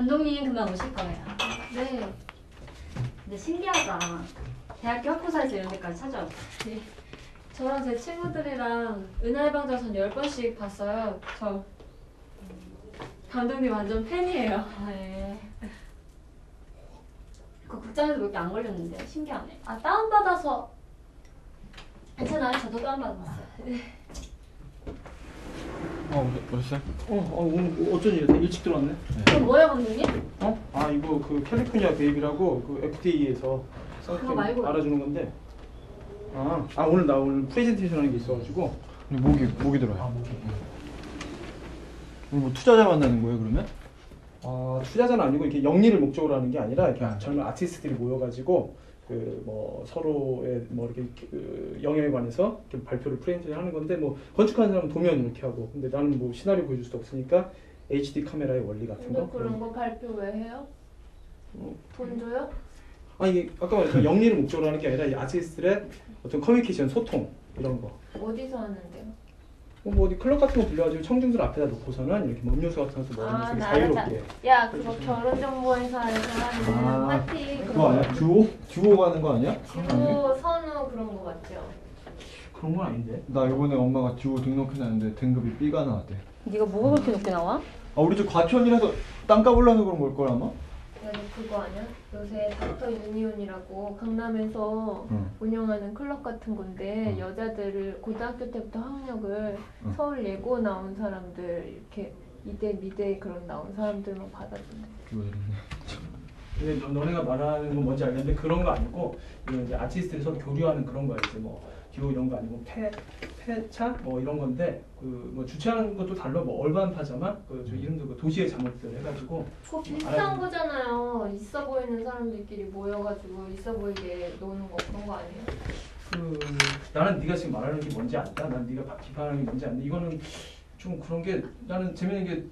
감독님 금방 오실 거예요. 네. 근데 신기하다. 대학교 학부사에서 이런 데까지 찾아왔어. 네. 저랑 제 친구들이랑 은하의 방자선 10번씩 봤어요. 저 감독님 완전 팬이에요. 네. 그 극장에서 몇 개 안 걸렸는데 신기하네. 아 다운받아서 괜찮아요. 저도 다운받았어요. 오셨어요? 오늘 어쩐 일이야? 일찍 들어왔네. 그럼 뭐예요, 감독님? 아 이거 그 캘리포니아 베이비라고 그 FDA에서 그거 말고. 알아주는 건데. 오늘 프레젠테이션 하는 게 있어가지고. 목이 들어요. 목이. 뭐 투자자 만나는 거예요 그러면? 투자자는 아니고 이렇게 영리를 목적으로 하는 게 아니라 이렇게 네. 젊은 아티스트들이 모여가지고 그 뭐 서로의 뭐 이렇게 그 영역에 관해서 이렇게 발표를 프레젠테이션 하는 건데 뭐 건축하는 사람은 도면 이렇게 하고 근데 나는 뭐 시나리오 보여줄 수도 없으니까 HD 카메라의 원리 같은 거. 근데 그런 거 발표 왜 해요? 돈 줘요? 이게 아까 말했던 영리를 목적으로 하는 게 아니라 이 아티스트들의 어떤 커뮤니케이션, 소통 이런 거. 어디서 하는데요? 뭐 어디 클럽 같은 거 빌려가지고 청중들 앞에다 놓고서는 이렇게 뭐 음료수 같은 것도 먹으면서 자유롭게. 야, 그거 결혼정보회사에서 하는 파티 그거 아니야? 듀오 가는 거 아니야? 듀오 선우 그런 거 같죠? 그런 건 아닌데. 나 이번에 엄마가 듀오 등록해놨는데 등급이 B가 나왔대. 네가 뭐가 그렇게 높게 나와? 우리 집 과천이라서 땅값 올라서 그런 걸 아마? 야, 너 그거 아니야? 요새 닥터 유니온이라고 강남에서 운영하는 클럽 같은 건데 여자들을 고등학교 때부터 학력을 서울 예고 나온 사람들 이렇게 이대 미대 그런 나온 사람들만 받아준대. 근데 너네가 말하는 건 뭔지 알겠는데 그런 거 아니고 이건 이제 아티스트들이 서로 교류하는 그런 거야. 이제 뭐 듀오 이런 거 아니고 폐차 뭐 이런 건데 그 뭐 주최하는 것도 달라. 뭐 얼반 파자마 저 이름도 그 도시의 잠옷들 해가지고. 그거 비슷한 거잖아요. 있어 보이는 사람들끼리 모여가지고 있어 보이게 노는 거 그런 거 아니에요? 나는 네가 지금 말하는 게 뭔지 안다. 난 네가 비판하는 게 뭔지 안다. 이거는 좀 그런 게 나는 재밌는 게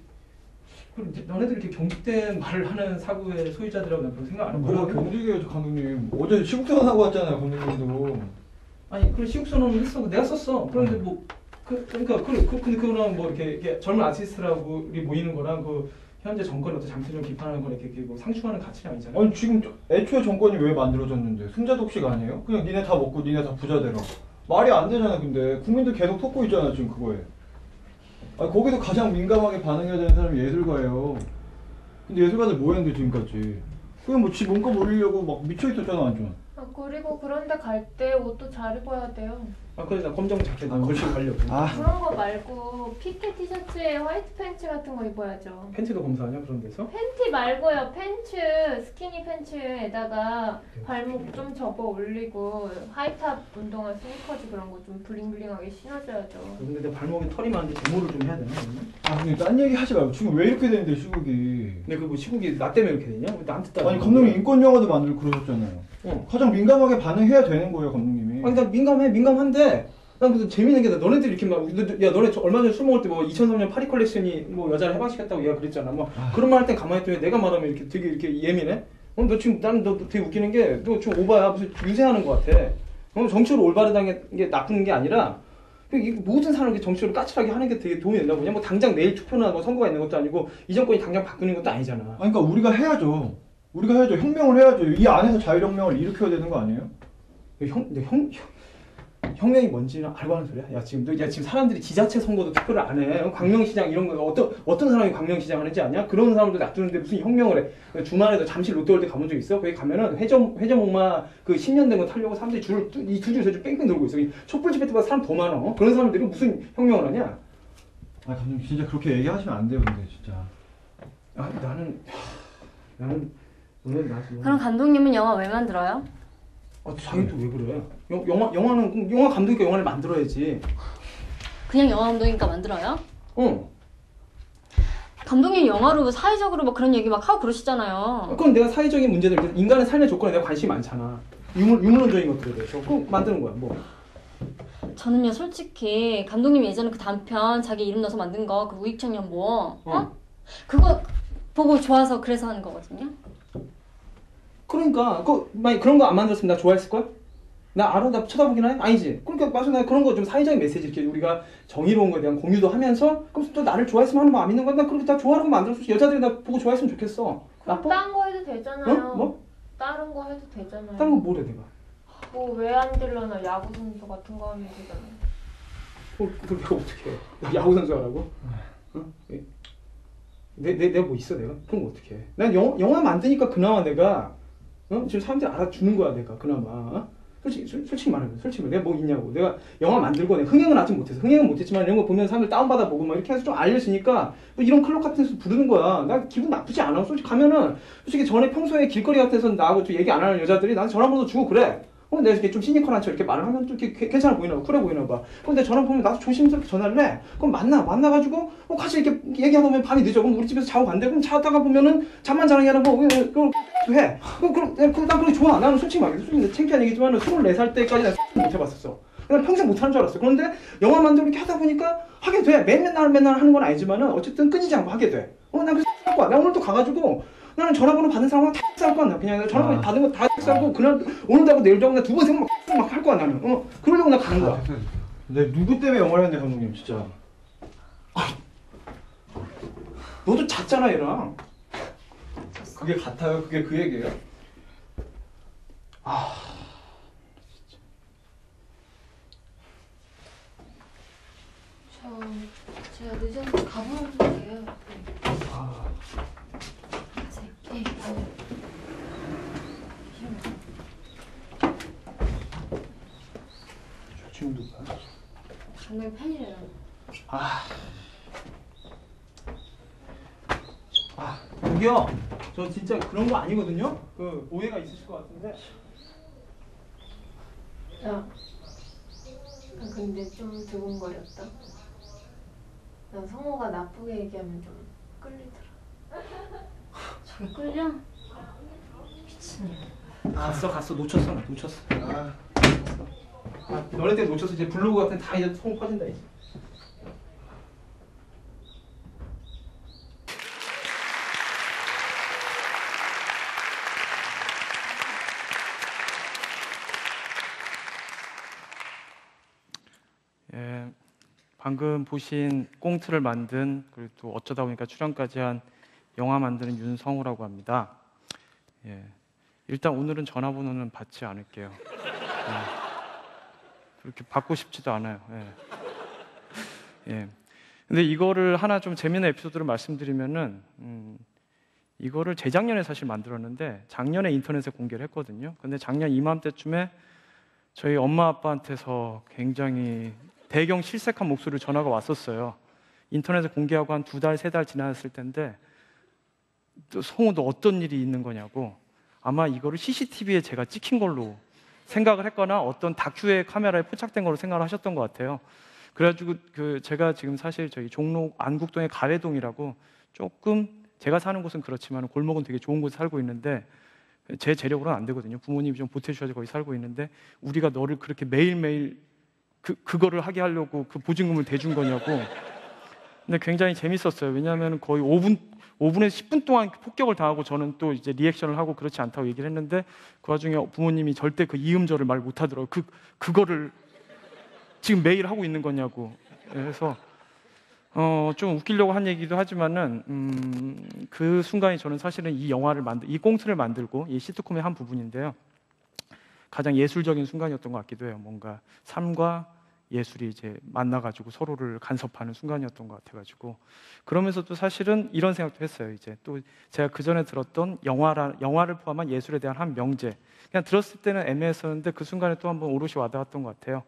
너네들 이렇게 경직된 말을 하는 사고의 소유자들하고 난 별로 생각 안 하고. 뭐가 경직이에요 감독님. 어제 시국선언 하고 왔잖아요 감독님도. 아니 그래 시국선언을 했어. 내가 썼어. 그런데 뭐 근데 그거랑 뭐 이렇게 젊은 아티스트라고 모이는 거랑 그 현재 정권의 어떤 잘못을 비판하는 거 이렇게 뭐 상충하는 가치는 아니잖아. 아니 지금 애초에 정권이 왜 만들어졌는데 승자독식 아니에요? 그냥 니네 다 먹고 니네 다 부자 되라. 말이 안 되잖아. 근데 국민들 계속 톡고 있잖아 지금 그거에. 거기서 가장 민감하게 반응해야 되는 사람이 예술가예요. 근데 예술가들 뭐 했는데 지금까지. 그냥 뭐 지 몸값 올리려고 막 미쳐있었잖아 완전. 그리고 그런데 갈 때 옷도 잘 입어야 돼요. 그래서 나 검정 자켓 걸치고 가려고. 그런 거 말고 피케 티셔츠에 화이트 팬츠 같은 거 입어야죠. 팬티도 검사하냐 그런 데서? 팬티 말고요. 팬츠, 스키니 팬츠에다가 발목 좀 접어 올리고 하이탑 운동화 스니커즈 그런 거 좀 블링블링하게 신어줘야죠. 근데 내 발목에 털이 많은데 제모를 좀 해야 되나? 근데 딴 얘기 하지 말고 지금 왜 이렇게 되는데 시국이. 근데 그 뭐 시국이 나 때문에 이렇게 되냐? 나한테 따라. 아니 감독님 인권 영화도 만들고 그러셨잖아요. 가장 민감하게 반응해야 되는 거예요 감독님이. 나 민감한데 난 그래도 재밌는 게 너네들 이렇게 막 야 너네 얼마 전에 술 먹을 때 뭐 2003년 파리 컬렉션이 뭐 여자를 해방시켰다고 얘가 그랬잖아. 뭐 그런 말 할 땐 가만히 있더니 내가 말하면 이렇게 되게 이렇게 예민해. 너 지금 나는 너 되게 웃기는 게 너 좀 오바야. 무슨 유세하는 것 같아. 정치로 올바르다는 게 나쁜 게 아니라 모든 사람이 정치로 까칠하게 하는 게 되게 도움이 된다고. 그냥 뭐 당장 내일 투표나 뭐 선거가 있는 것도 아니고 이 정권이 당장 바꾸는 것도 아니잖아. 그러니까 우리가 해야죠. 혁명을 해야죠. 이 안에서 자율혁명을 일으켜야 되는 거 아니에요? 혁명이 뭔지는 알고 하는 소리야? 야 지금 사람들이 지자체 선거도 투표를 안 해. 광명시장 이런 거 어떤 사람이 광명시장 하는지 아냐? 그런 사람도 놔두는데 무슨 혁명을 해? 주말에도 잠실 롯데월드 가본 적 있어? 거기 가면은 회전목마 그 10년 된 거 타려고 사람들이 이 두 줄 세 줄 뺑뺑 돌고 있어. 촛불 집회 때보다 사람 더 많아. 그런 사람들이 무슨 혁명을 하냐? 감독님 진짜 그렇게 얘기하시면 안 돼요, 근데 진짜. 나는 그럼 감독님은 영화 왜 만들어요? 자기 또 왜 그래? 영화 감독이니까 영화를 만들어야지. 그냥 영화 감독이니까 만들어요? 어. 감독님 영화로 사회적으로 막 그런 얘기 막 하고 그러시잖아요. 그건 내가 사회적인 문제들, 인간의 삶의 조건에 내가 관심이 많잖아. 유물론적인 것들에 대해서 꼭 만드는 거야. 뭐. 저는요 솔직히 감독님 예전에 그 단편 자기 이름 넣어서 만든 거 그 우익청년 뭐 그거 보고 좋아서 그래서 하는 거거든요. 그러니까 만약 그런 거 안 만들었으면 나 좋아했을 거야? 나 알아? 나 쳐다보긴 해? 아니지. 그러니까 맞아. 나 그런 거 좀 사회적인 메시지 이렇게 우리가 정의로운 거에 대한 공유도 하면서 그럼 또 나를 좋아했으면 하는 마음 있는 거야. 나 그렇게 다 좋아하는 거 만들어서 여자들이 나 보고 좋아했으면 좋겠어. 그럼 나빠? 딴 거 해도 되잖아요. 어? 뭐? 다른 거 해도 되잖아요. 다른 건 뭐래 내가? 뭐 외환딜러나 야구 선수 같은 거 하면 되잖아요. 그걸 내가 어떻게 해? 야구 선수 하라고? 어? 내가 뭐 있어 내가? 그럼 어떻게 해? 난 영화 만드니까 그나마 내가 지금 사람들이 알아주는 거야 내가 그나마. 솔직히 말해. 내가 뭐 있냐고. 내가 영화 만들고 내가 흥행은 아직 못해서 흥행은 못했지만 이런 거 보면 사람들 다운받아 보고 막 이렇게 해서 좀 알려지니까 뭐 이런 클럽 같은 데서 부르는 거야. 나 기분 나쁘지 않아. 솔직히 가면은 솔직히 전에 평소에 길거리 같은 데서 나하고 좀 얘기 안 하는 여자들이 나한테 전화번호 주고 그래. 내가 이렇게 좀 시니컬한 척 이렇게 말을 하면 또 이렇게 괜찮아 보이나 봐, 쿨해 보이나 봐. 그럼 내가 전화 보면 나도 조심스럽게 전화를 해. 그럼 만나가지고 같이 이렇게 얘기하다 보면 밤이 늦어. 그럼 우리 집에서 자고 간대. 그럼 자다가 보면은 잠만 자는 게 아니라 그걸 해. 난 그게 좋아. 나는 솔직히 말해. 솔직히 창피한 얘기지만 24살 때까지 난 못 해봤었어. 난 평생 못하는 줄 알았어. 그런데 영화 만들고 이렇게 하다 보니까 하게 돼. 맨날 하는 건 아니지만은 어쨌든 끊이지 않고 하게 돼. 난 그래서 할 거야. 나 오늘 또 가가지고 나는 전화번호 받은 사람은 다 쌀 거야. 그냥 전화번호 받은 거 다 쌀고 그날 오늘도 하고 내일도 하고 나 2번 3번 막 할 거야 나는. 그러려고 나 가는 거야. 근데 누구 때문에 영화를 했는데 감독님 진짜. 너도 잤잖아 얘랑. 그게 같아요? 그게 그 얘기예요? 제가 늦어서 가보면 돼요. 가세요. 네. 저 지금 누구야? 감독님 팬이래요. 여기요. 저 진짜 그런 거 아니거든요. 그 오해가 있으실 것 같은데. 야, 근데 좀 두근거렸다. 난 성호가 나쁘게 얘기하면 좀 끌리더라. 저게 끌려? 미친년. 갔어. 놓쳤어. 너네 때문에 놓쳤어. 이제 블로그 같은 다 이제 소문 퍼진다 이제. 예, 방금 보신 꽁트를 만든 그리고 또 어쩌다 보니까 출연까지 한 영화 만드는 윤성우라고 합니다. 예, 일단 오늘은 전화번호는 받지 않을게요. 그렇게 받고 싶지도 않아요. 예. 근데 이거를 하나 좀 재미있는 에피소드를 말씀드리면은 이거를 재작년에 사실 만들었는데 작년에 인터넷에 공개를 했거든요. 근데 작년 이맘때쯤에 저희 엄마 아빠한테서 굉장히 대경 실색한 목소리로 전화가 왔었어요. 인터넷에 공개하고 한 2달, 3달 지났을 텐데 또 성우 너 어떤 일이 있는 거냐고. 아마 이거를 CCTV에 제가 찍힌 걸로 생각을 했거나 어떤 다큐의 카메라에 포착된 걸로 생각을 하셨던 것 같아요. 그래가지고 제가 지금 사실 저희 종로 안국동의 가회동이라고 조금 제가 사는 곳은 그렇지만 골목은 되게 좋은 곳에 살고 있는데 제 재력으로는 안 되거든요. 부모님이 좀 보태주셔서 거기 살고 있는데 우리가 너를 그렇게 매일매일 그거를 하게 하려고 그 보증금을 대준 거냐고. 근데 굉장히 재밌었어요. 왜냐하면 거의 5분에서 10분 동안 폭격을 당하고 저는 또 이제 리액션을 하고 그렇지 않다고 얘기를 했는데 그 와중에 부모님이 절대 그 이음절을 말 못하더라고요. 그거를 지금 매일 하고 있는 거냐고. 그래서 좀 웃기려고 한 얘기도 하지만은 그 순간이 저는 사실은 이 꽁트를 만들고 이 시트콤의 한 부분인데요. 가장 예술적인 순간이었던 것 같기도 해요. 뭔가 삶과 예술이 이제 만나가지고 서로를 간섭하는 순간이었던 것 같아가지고 그러면서 또 사실은 이런 생각도 했어요. 이제 또 제가 그 전에 들었던 영화를 포함한 예술에 대한 한 명제. 그냥 들었을 때는 애매했었는데 그 순간에 또 한번 오롯이 와닿았던 것 같아요.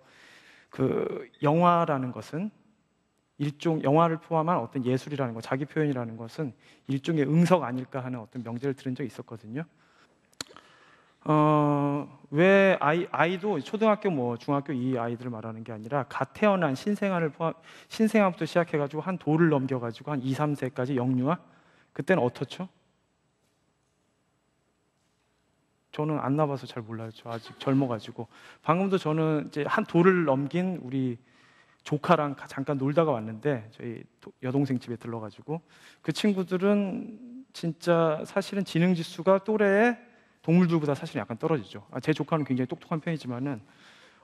그 영화라는 것은 영화를 포함한 어떤 예술이라는 것, 자기 표현이라는 것은 일종의 응석 아닐까 하는 어떤 명제를 들은 적이 있었거든요. 왜 아이도 초등학교 중학교 이 아이들을 말하는 게 아니라 갓 태어난 신생아부터 시작해가지고 한 도를 넘겨가지고 한 2, 3세까지 영유아 그때는 어떻죠? 저는 안 나봐서 잘 몰라요. 저 아직 젊어가지고 방금도 저는 이제 한 도를 넘긴 우리 조카랑 잠깐 놀다가 왔는데 저희 여동생 집에 들러가지고 그 친구들은 진짜 사실은 지능 지수가 또래의 동물들보다 사실 약간 떨어지죠. 제 조카는 굉장히 똑똑한 편이지만은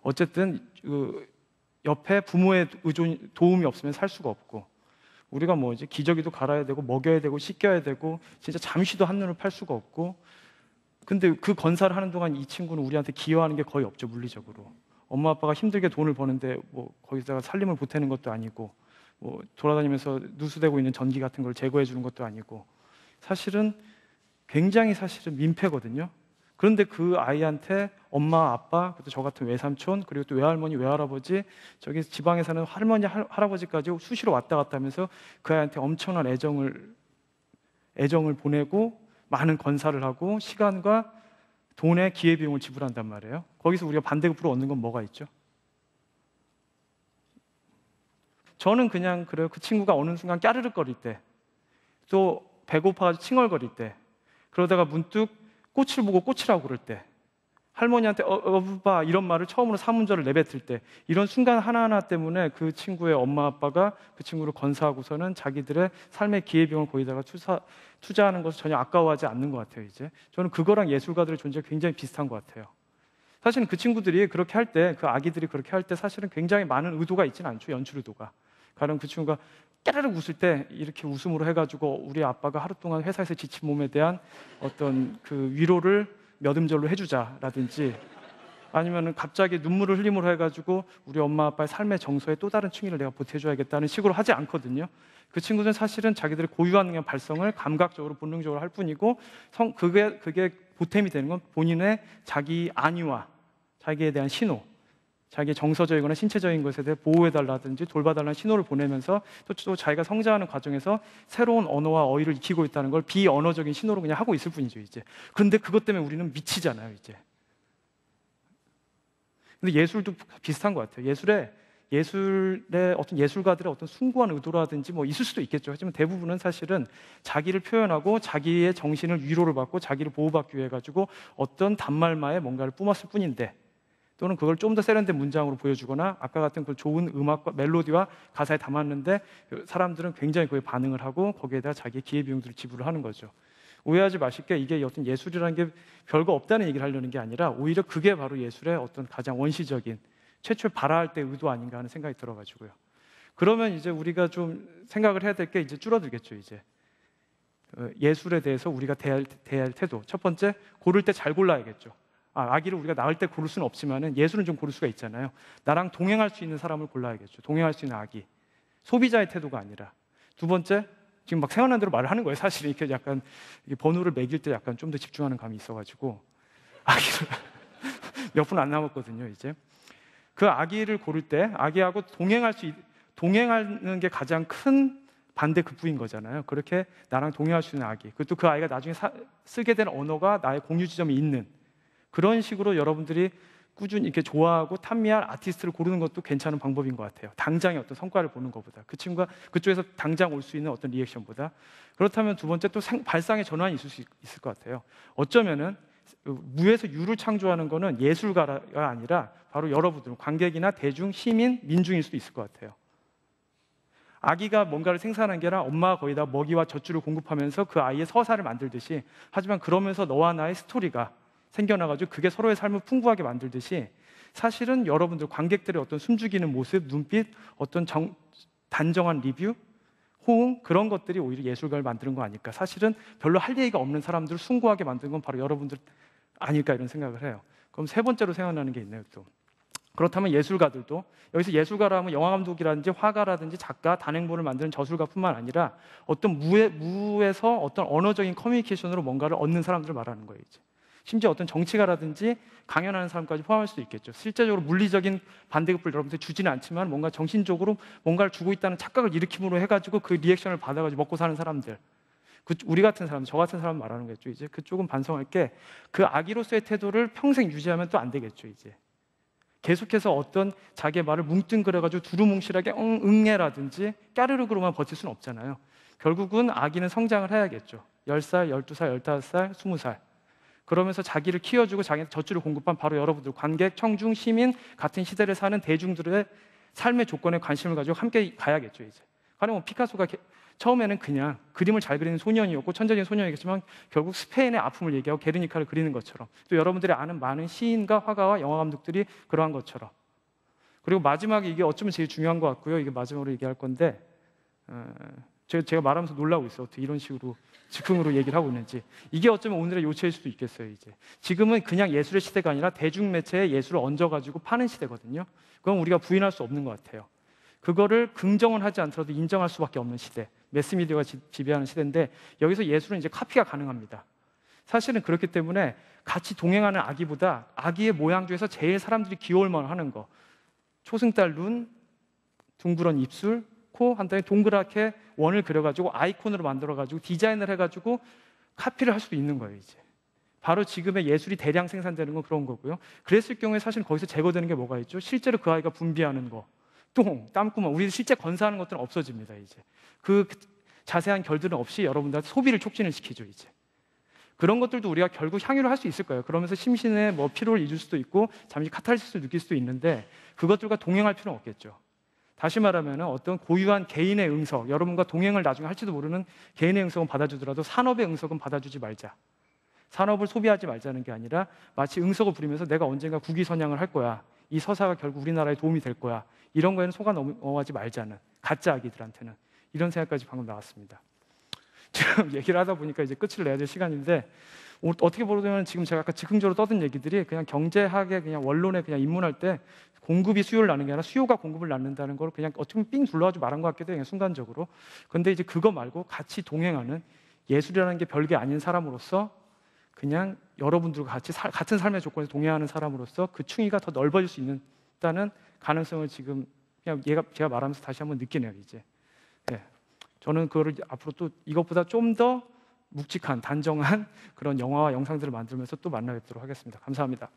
어쨌든 그 옆에 부모의 도움이 없으면 살 수가 없고, 우리가 뭐 이제 기저귀도 갈아야 되고 먹여야 되고 씻겨야 되고 진짜 잠시도 한눈을 팔 수가 없고, 근데 그 건사를 하는 동안 이 친구는 우리한테 기여하는 게 거의 없죠, 물리적으로. 엄마 아빠가 힘들게 돈을 버는데 뭐 거기다가 살림을 보태는 것도 아니고, 뭐 돌아다니면서 누수되고 있는 전기 같은 걸 제거해 주는 것도 아니고, 사실은 굉장히 사실은 민폐거든요. 그런데 그 아이한테 엄마, 아빠, 그리고 저 같은 외삼촌, 그리고 또 외할머니, 외할아버지, 저기 지방에 사는 할머니, 할아버지까지 수시로 왔다 갔다 하면서 그 아이한테 엄청난 애정을 보내고 많은 건사를 하고 시간과 돈의 기회비용을 지불한단 말이에요. 거기서 우리가 반대급부로 얻는 건 뭐가 있죠? 저는 그냥 그래요. 그 친구가 어느 순간 까르륵거릴 때, 또 배고파가지고 칭얼거릴 때, 그러다가 문득 꽃을 보고 꽃이라고 그럴 때, 할머니한테 어부바 이런 말을 처음으로 사문절을 내뱉을 때, 이런 순간 하나하나 때문에 그 친구의 엄마 아빠가 그 친구를 건사하고서는 자기들의 삶의 기회비용을 거기다가 투자하는 것을 전혀 아까워하지 않는 것 같아요. 이제 저는 그거랑 예술가들의 존재가 굉장히 비슷한 것 같아요. 사실은 그 친구들이 그렇게 할 때, 그 아기들이 그렇게 할 때 사실은 굉장히 많은 의도가 있지는 않죠. 연출 의도가. 가령 그 친구가 깨르륵 웃을 때 이렇게 웃음으로 해가지고 우리 아빠가 하루 동안 회사에서 지친 몸에 대한 어떤 그 위로를 몇 음절로 해주자라든지, 아니면은 갑자기 눈물을 흘림으로 해가지고 우리 엄마 아빠의 삶의 정서에 또 다른 층위를 내가 보태줘야겠다는 식으로 하지 않거든요. 그 친구들은 사실은 자기들의 고유한 능력 발성을 감각적으로 본능적으로 할 뿐이고, 그게 보탬이 되는 건 본인의 자기 안위와 자기에 대한 신호, 자기의 정서적이거나 신체적인 것에 대해 보호해달라든지 돌봐달라는 신호를 보내면서 또 자기가 성장하는 과정에서 새로운 언어와 어휘를 익히고 있다는 걸 비언어적인 신호로 그냥 하고 있을 뿐이죠, 이제. 그런데 그것 때문에 우리는 미치잖아요, 이제. 근데 예술도 비슷한 것 같아요. 예술의 어떤 예술가들의 어떤 숭고한 의도라든지 뭐 있을 수도 있겠죠. 하지만 대부분은 사실은 자기를 표현하고 자기의 정신을 위로를 받고 자기를 보호받기 위해 가지고 어떤 단말마에 뭔가를 뿜었을 뿐인데, 또는 그걸 좀 더 세련된 문장으로 보여주거나 아까 같은 그 좋은 음악과 멜로디와 가사에 담았는데 사람들은 굉장히 그에 반응을 하고 거기에다 자기의 기회비용들을 지불을 하는 거죠. 오해하지 마실게, 이게 어떤 예술이라는 게 별거 없다는 얘기를 하려는 게 아니라 오히려 그게 바로 예술의 어떤 가장 원시적인 최초에 발화할 때 의도 아닌가 하는 생각이 들어가지고요. 그러면 이제 우리가 좀 생각을 해야 될 게 이제 줄어들겠죠. 이제 예술에 대해서 우리가 대할 태도, 첫 번째, 고를 때 잘 골라야겠죠. 아기를 우리가 낳을 때 고를 수는 없지만은 예술은 좀 고를 수가 있잖아요. 나랑 동행할 수 있는 사람을 골라야겠죠. 동행할 수 있는 아기. 소비자의 태도가 아니라. 두 번째, 지금 막 생각난 대로 말을 하는 거예요. 사실 이렇게 약간 번호를 매길 때 약간 좀 더 집중하는 감이 있어가지고 아기를 몇 분 안 남았거든요. 이제 그 아기를 고를 때 아기하고 동행하는 게 가장 큰 반대급부인 거잖아요. 그렇게 나랑 동행할 수 있는 아기. 그것도 그 아이가 나중에 쓰게 된 언어가 나의 공유 지점이 있는 그런 식으로 여러분들이 꾸준히 이렇게 좋아하고 탐미할 아티스트를 고르는 것도 괜찮은 방법인 것 같아요. 당장의 어떤 성과를 보는 것보다, 그 친구가 그쪽에서 당장 올 수 있는 어떤 리액션보다. 그렇다면 두 번째, 또 발상의 전환이 있을 수 있을 것 같아요. 어쩌면은 무에서 유를 창조하는 거는 예술가가 아니라 바로 여러분들, 관객이나 대중, 시민, 민중일 수도 있을 것 같아요. 아기가 뭔가를 생산한 게 아니라 엄마가 거기다 먹이와 젖줄을 공급하면서 그 아이의 서사를 만들듯이, 하지만 그러면서 너와 나의 스토리가 생겨나가지고 그게 서로의 삶을 풍부하게 만들듯이, 사실은 여러분들 관객들의 어떤 숨죽이는 모습, 눈빛, 어떤 단정한 리뷰, 호응, 그런 것들이 오히려 예술가를 만드는 거 아닐까. 사실은 별로 할 얘기가 없는 사람들을 숭고하게 만드는 건 바로 여러분들 아닐까, 이런 생각을 해요. 그럼 세 번째로 생각나는 게 있네요. 또 그렇다면 예술가들도, 여기서 예술가라면 영화감독이라든지 화가라든지 작가, 단행본을 만드는 저술가뿐만 아니라 어떤 무에서 어떤 언어적인 커뮤니케이션으로 뭔가를 얻는 사람들을 말하는 거예요. 이제 심지어 어떤 정치가라든지 강연하는 사람까지 포함할 수도 있겠죠. 실제적으로 물리적인 반대급부를 여러분들 주지는 않지만 뭔가 정신적으로 뭔가를 주고 있다는 착각을 일으킴으로 해가지고 그 리액션을 받아가지고 먹고 사는 사람들, 우리 같은 사람, 저 같은 사람 말하는 거겠죠. 이제 그쪽은 반성할 게, 그 아기로서의 태도를 평생 유지하면 또 안 되겠죠. 이제 계속해서 어떤 자기의 말을 뭉뚱그려가지고 두루뭉실하게 응애라든지 까르르그로만 버틸 수는 없잖아요. 결국은 아기는 성장을 해야겠죠. 10살, 12살, 15살, 20살. 그러면서 자기를 키워주고 자기한테 젖줄을 공급한 바로 여러분들, 관객, 청중, 시민, 같은 시대를 사는 대중들의 삶의 조건에 관심을 가지고 함께 가야겠죠. 이제 가령 뭐 피카소가 처음에는 그냥 그림을 잘 그리는 소년이었고 천재적인 소년이겠지만 결국 스페인의 아픔을 얘기하고 게르니카를 그리는 것처럼, 또 여러분들이 아는 많은 시인과 화가와 영화 감독들이 그러한 것처럼. 그리고 마지막에 이게 어쩌면 제일 중요한 것 같고요. 이게 마지막으로 얘기할 건데 제가 말하면서 놀라고 있어요. 어떻게 이런 식으로 즉흥으로 얘기를 하고 있는지. 이게 어쩌면 오늘의 요체일 수도 있겠어요. 이제 지금은 그냥 예술의 시대가 아니라 대중매체에 예술을 얹어가지고 파는 시대거든요. 그건 우리가 부인할 수 없는 것 같아요. 그거를 긍정은 하지 않더라도 인정할 수밖에 없는 시대, 매스미디어가 지배하는 시대인데, 여기서 예술은 이제 카피가 가능합니다. 사실은 그렇기 때문에 같이 동행하는 아기보다 아기의 모양 중에서 제일 사람들이 귀여울 만하는 거, 초승달 눈, 둥그런 입술, 코 한 다음에 동그랗게 원을 그려가지고 아이콘으로 만들어가지고 디자인을 해가지고 카피를 할 수도 있는 거예요. 이제 바로 지금의 예술이 대량 생산되는 건 그런 거고요. 그랬을 경우에 사실 거기서 제거되는 게 뭐가 있죠? 실제로 그 아이가 분비하는 거, 똥, 땀구멍, 우리 실제 건사하는 것들은 없어집니다. 이제 그 자세한 결들은 없이 여러분들한테 소비를 촉진을 시키죠. 이제 그런 것들도 우리가 결국 향유를 할 수 있을 거예요. 그러면서 심신의 뭐 피로를 잊을 수도 있고 잠시 카타르시스를 느낄 수도 있는데, 그것들과 동행할 필요는 없겠죠. 다시 말하면 어떤 고유한 개인의 응석, 여러분과 동행을 나중에 할지도 모르는 개인의 응석은 받아주더라도 산업의 응석은 받아주지 말자. 산업을 소비하지 말자는 게 아니라 마치 응석을 부리면서 내가 언젠가 국위선양을 할 거야, 이 서사가 결국 우리나라에 도움이 될 거야, 이런 거에는 속아 넘어가지 말자는, 가짜 아기들한테는, 이런 생각까지 방금 나왔습니다. 지금 얘기를 하다 보니까 이제 끝을 내야 될 시간인데, 어떻게 보면 지금 제가 아까 즉흥적으로 떠든 얘기들이 그냥 경제학의 그냥 원론에 그냥 입문할 때 공급이 수요를 낳는 게 아니라 수요가 공급을 낳는다는 걸 그냥 어떻게 보면 삥 둘러가지고 말한 것 같기도 해요, 순간적으로. 근데 이제 그거 말고 같이 동행하는, 예술이라는 게 별게 아닌 사람으로서 그냥 여러분들과 같이 같은 삶의 조건에서 동행하는 사람으로서 그 충의가 더 넓어질 수 있다는 가능성을 지금 그냥 제가 말하면서 다시 한번 느끼네요. 이제 저는 그거를 앞으로 또 이것보다 좀 더 묵직한, 단정한 그런 영화와 영상들을 만들면서 또 만나 뵙도록 하겠습니다. 감사합니다.